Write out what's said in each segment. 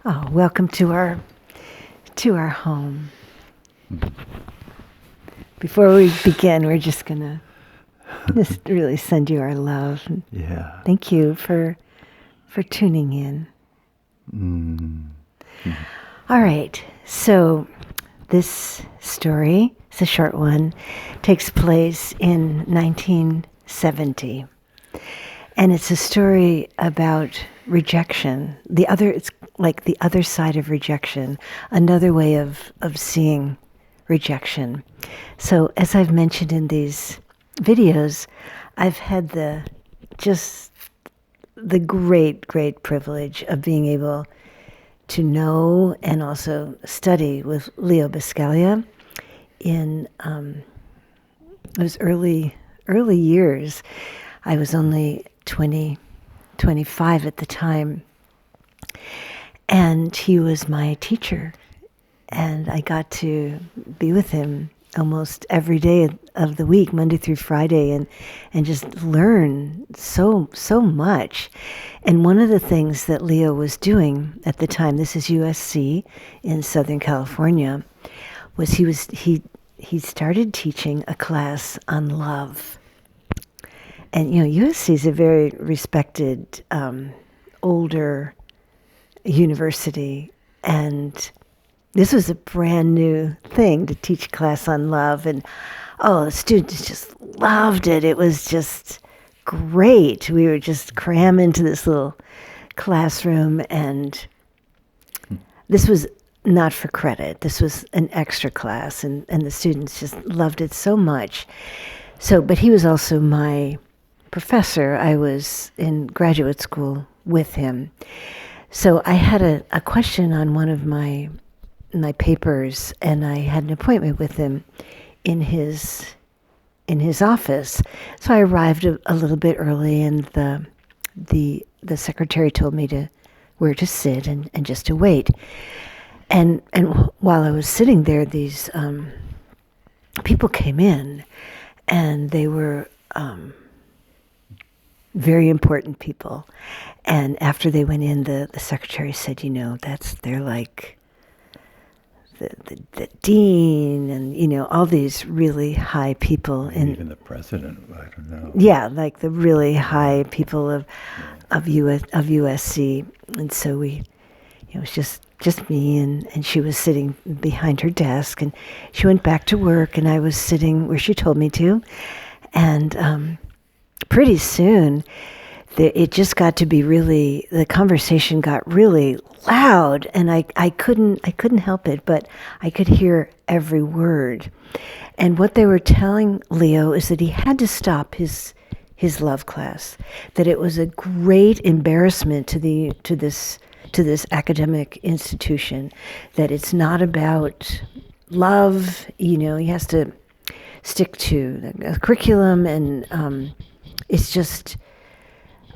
Oh, welcome to our home. Before we begin, we're just gonna just really send you our love. Yeah. Thank you for tuning in. All right. So this story, it's a short one, takes place in 1970. And it's a story about rejection. It's like the other side of rejection, another way of seeing rejection. So as I've mentioned in these videos, I've had the great privilege of being able to know and also study with Leo Biscaglia in those early years. I was only 25 at the time. And he was my teacher. And I got to be with him almost every day of the week, Monday through Friday, and just learn so much. And one of the things that Leo was doing at the time, this is USC in Southern California, was he started teaching a class on love. And, USC is a very respected, older university. And this was a brand new thing to teach a class on love. And, the students just loved it. It was just great. We were just crammed into this little classroom. And this was not for credit. This was an extra class. And the students just loved it so much. But he was also my professor. I was in graduate school with him. So I had a question on one of my papers, and I had an appointment with him in his office. So I arrived a little bit early, and the secretary told me where to sit and just to wait. And while I was sitting there, these people came in, and they were very important people. And after they went in, the secretary said, they're like the dean and, all these really high people. And even the president, I don't know. Yeah, like the really high people of USC. And so it was just me, and she was sitting behind her desk, and she went back to work, and I was sitting where she told me to. And pretty soon, it just got to be the conversation got really loud, and I couldn't help it, but I could hear every word. And what they were telling Leo is that he had to stop his love class, that it was a great embarrassment to this academic institution, that it's not about love. He has to stick to the curriculum, and it's just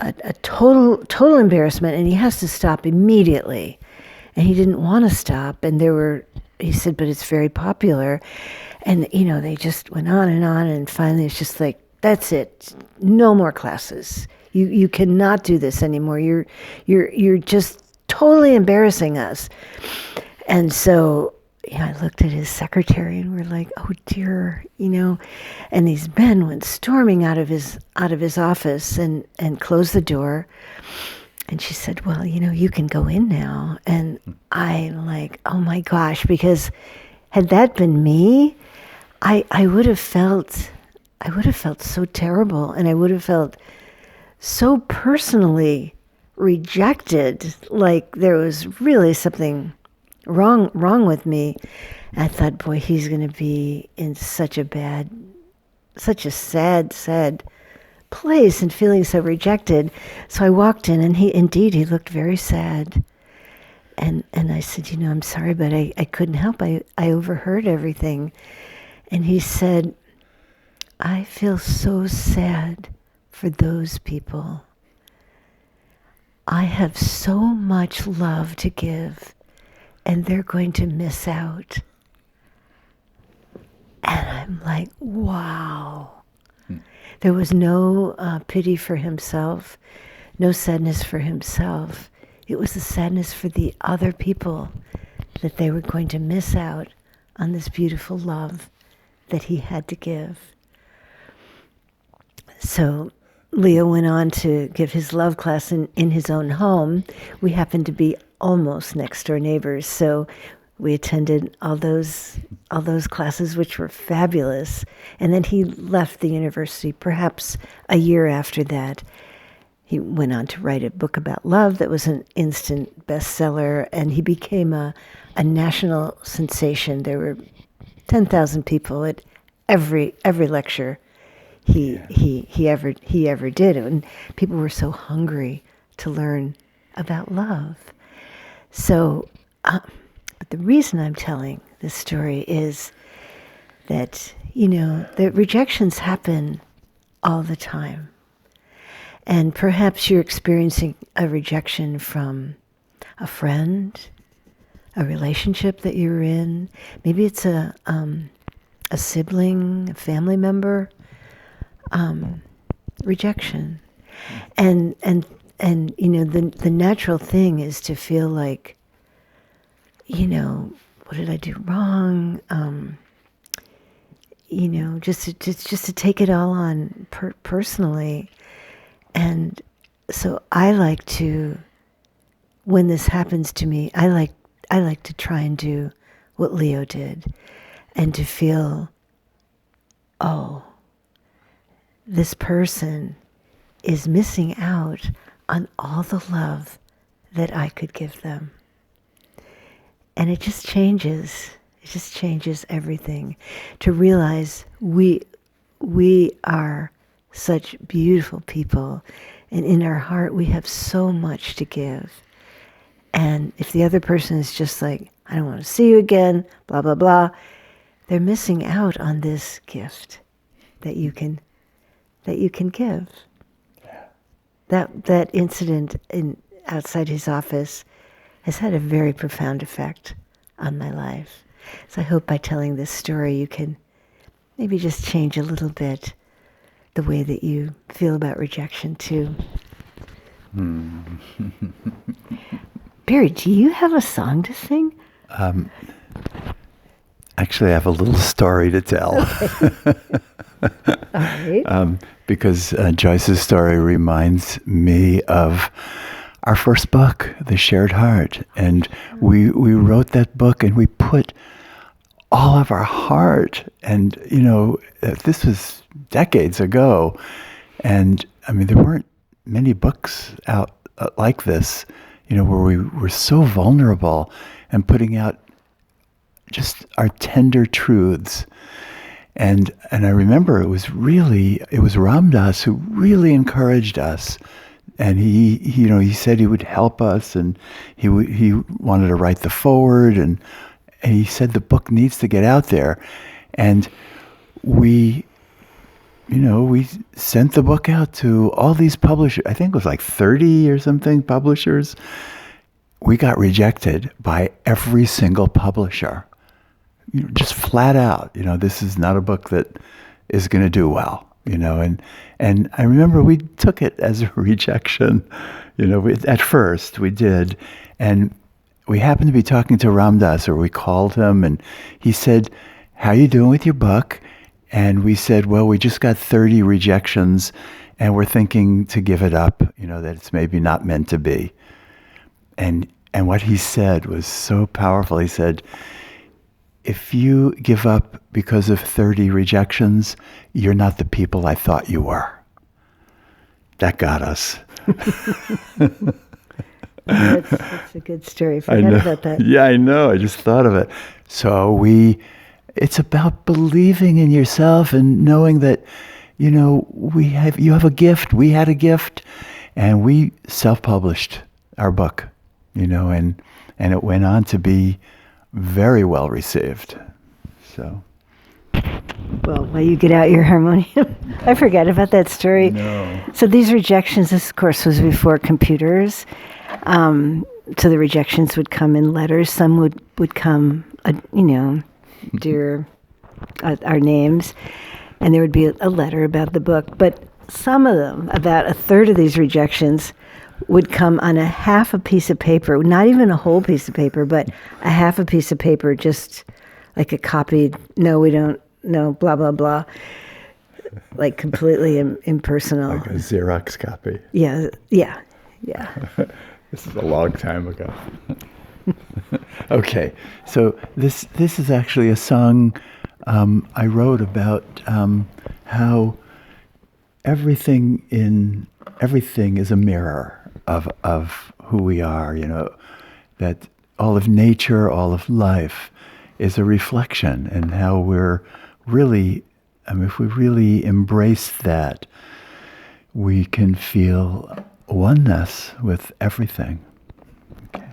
a total embarrassment, and he has to stop immediately. And he didn't want to stop, and he said, but it's very popular. And, they just went on, and finally it's just like, that's it. No more classes. You cannot do this anymore. You're just totally embarrassing us. And so I looked at his secretary, and we're like, oh dear, and these men went storming out of his office and closed the door. And she said, well, you can go in now. And I'm like, oh my gosh, because had that been me, I would have felt so terrible, and I would have felt so personally rejected, like there was really something wrong with me. And I thought, boy, he's going to be in such a sad place and feeling so rejected. So I walked in, and he looked very sad. And I said, I'm sorry, but I couldn't help. I overheard everything. And he said, I feel so sad for those people. I have so much love to give, and they're going to miss out. And I'm like, wow. There was no pity for himself, no sadness for himself. It was the sadness for the other people that they were going to miss out on this beautiful love that he had to give. So Leo went on to give his love class in his own home. We happened to be almost next door neighbors, so we attended all those classes, which were fabulous. And then he left the university perhaps a year after that. He went on to write a book about love that was an instant bestseller, and he became a national sensation. There were 10,000 people at every lecture he ever did, and people were so hungry to learn about love. So, but the reason I'm telling this story is that, the rejections happen all the time. And perhaps you're experiencing a rejection from a friend, a relationship that you're in. Maybe it's a sibling, a family member. Rejection. And the natural thing is to feel like, what did I do wrong? Just to take it all on personally. And so I like to, when this happens to me, I like to try and do what Leo did, and to feel, oh, this person is missing out on all the love that I could give them. And it just changes everything to realize we are such beautiful people, and in our heart we have so much to give. And if the other person is just like, I don't want to see you again, blah, blah, blah, they're missing out on this gift that you can give. That incident outside his office has had a very profound effect on my life. So I hope by telling this story you can maybe just change a little bit the way that you feel about rejection too. Barry, do you have a song to sing? Actually, I have a little story to tell. Okay. All right. Because Joyce's story reminds me of our first book, The Shared Heart. And we wrote that book and we put all of our heart. And, this was decades ago. And, there weren't many books out like this, where we were so vulnerable and putting out just our tender truths. And I remember it was Ram Dass who really encouraged us, and he said he would help us, and he wanted to write the foreword, and he said the book needs to get out there, and we sent the book out to all these publishers. I think it was like 30 or something publishers. We got rejected by every single publisher. Just flat out, this is not a book that is going to do well, and I remember we took it as a rejection, at first we did, and we happened to be talking to Ram Dass, or we called him, and he said, how you doing with your book? And we said, well, we just got 30 rejections, and we're thinking to give it up, that it's maybe not meant to be. And what he said was so powerful. He said, if you give up because of 30 rejections, you're not the people I thought you were. That got us. That's a good story. Forget about that. Yeah, I know. I just thought of it. So it's about believing in yourself and knowing that, you have a gift. We had a gift, and we self-published our book, and it went on to be very well received. So. Well, while you get out your harmonium, I forgot about that story. No. So these rejections, this of course was before computers. So the rejections would come in letters. Some would come, dear, our names, and there would be a letter about the book. But some of them, about a third of these rejections, would come on half a piece of paper, not even a whole piece of paper, but a half a piece of paper, just like a copied, no, we don't, no, blah, blah, blah, like completely impersonal. Like a Xerox copy. Yeah. This is a long time ago. Okay, so this is actually a song I wrote about how everything is a mirror of who we are. That all of nature, all of life, is a reflection, and how we're really, if we really embrace that, we can feel oneness with everything. Okay.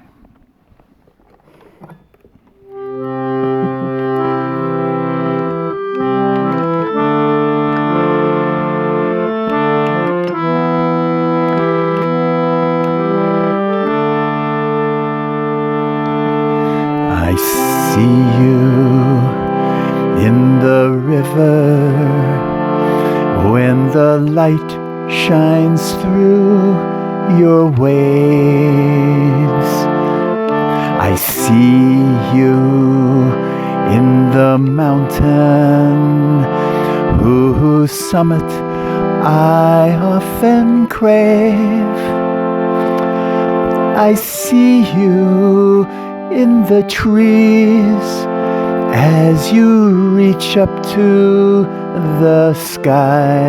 I see you in the river when the light shines through your waves. I see you in the mountain whose summit I often crave. I see you in the trees as you reach up to the sky.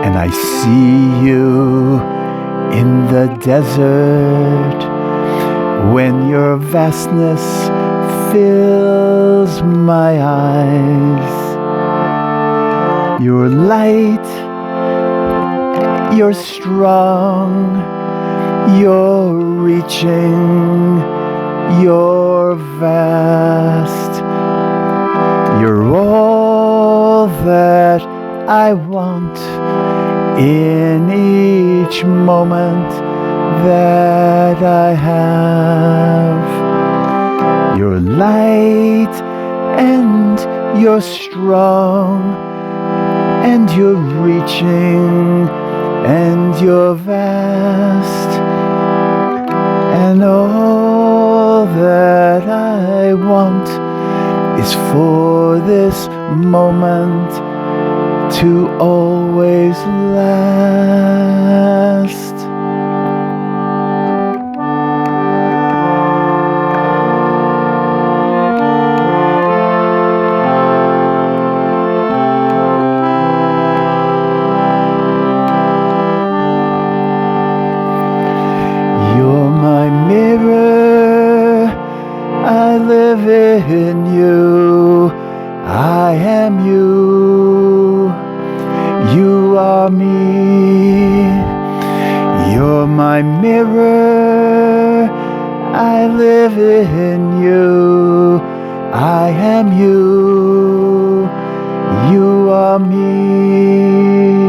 And I see you in the desert when your vastness fills my eyes. You're light, you're strong, you're reaching, you're vast. You're all that I want in each moment that I have. You're light and you're strong and you're reaching and you're vast. And all that I want is for this moment to always last. You're my mirror, I live in you, I am you, you are me. You're my mirror, I live in you, I am you, you are me.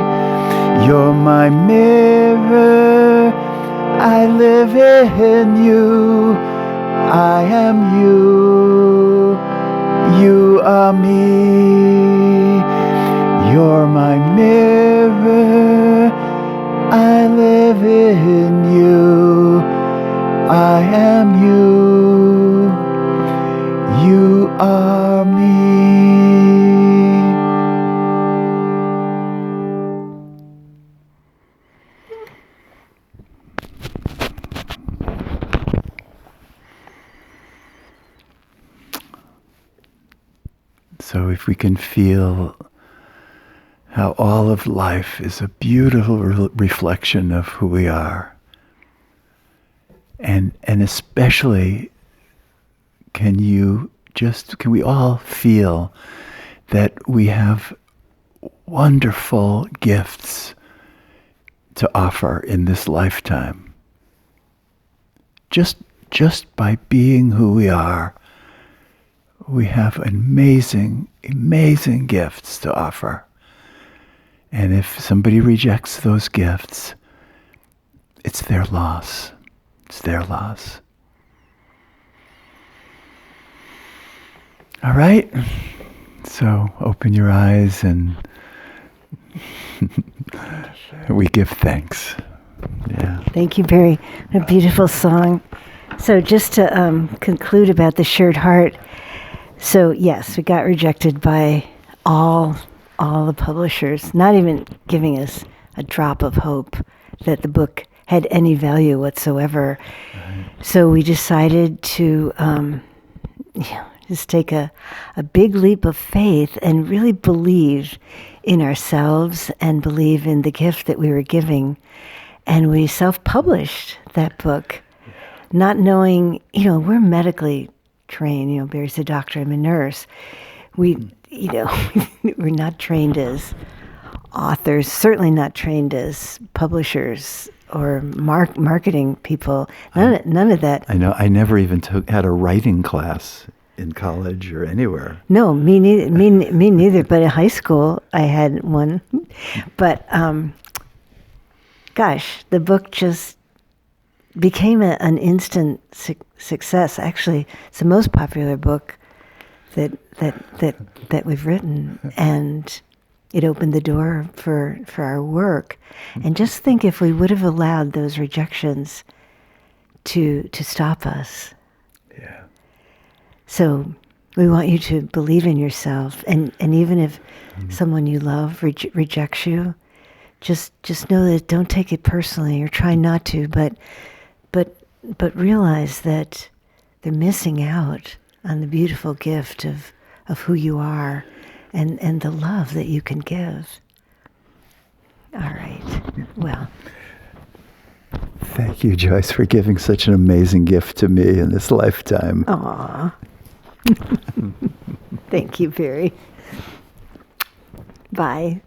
You're my mirror, I live in you, I am you, you are me. You're my mirror, I live in you, I am you, you are me. So if we can feel how all of life is a beautiful reflection of who we are, and especially can we all feel that we have wonderful gifts to offer in this lifetime. Just by being who we are, we have amazing gifts to offer. And if somebody rejects those gifts, it's their loss. It's their loss. All right? So open your eyes and We give thanks. Yeah. Thank you, Barry. A beautiful song. So just to conclude about the shared heart. So yes, we got rejected by all the publishers, not even giving us a drop of hope that the book had any value whatsoever. Right. So we decided to just take a big leap of faith and really believe in ourselves and believe in the gift that we were giving. And we self-published that book, not knowing, we're medically trained. Barry's a doctor, I'm a nurse. We're not trained as authors, certainly not trained as publishers or marketing people. None of that. I know. I never even had a writing class in college or anywhere. No, me neither. Me neither. But in high school, I had one. But gosh, the book just became an instant success. Actually, it's the most popular book that we've written, and it opened the door for our work. And just think if we would have allowed those rejections to stop us. Yeah. So we want you to believe in yourself, and even if someone you love rejects you, just know that don't take it personally, or try not to, but realize that they're missing out on the beautiful gift of who you are and the love that you can give. All right. Well. Thank you, Joyce, for giving such an amazing gift to me in this lifetime. Aw. Thank you, Barry. Bye.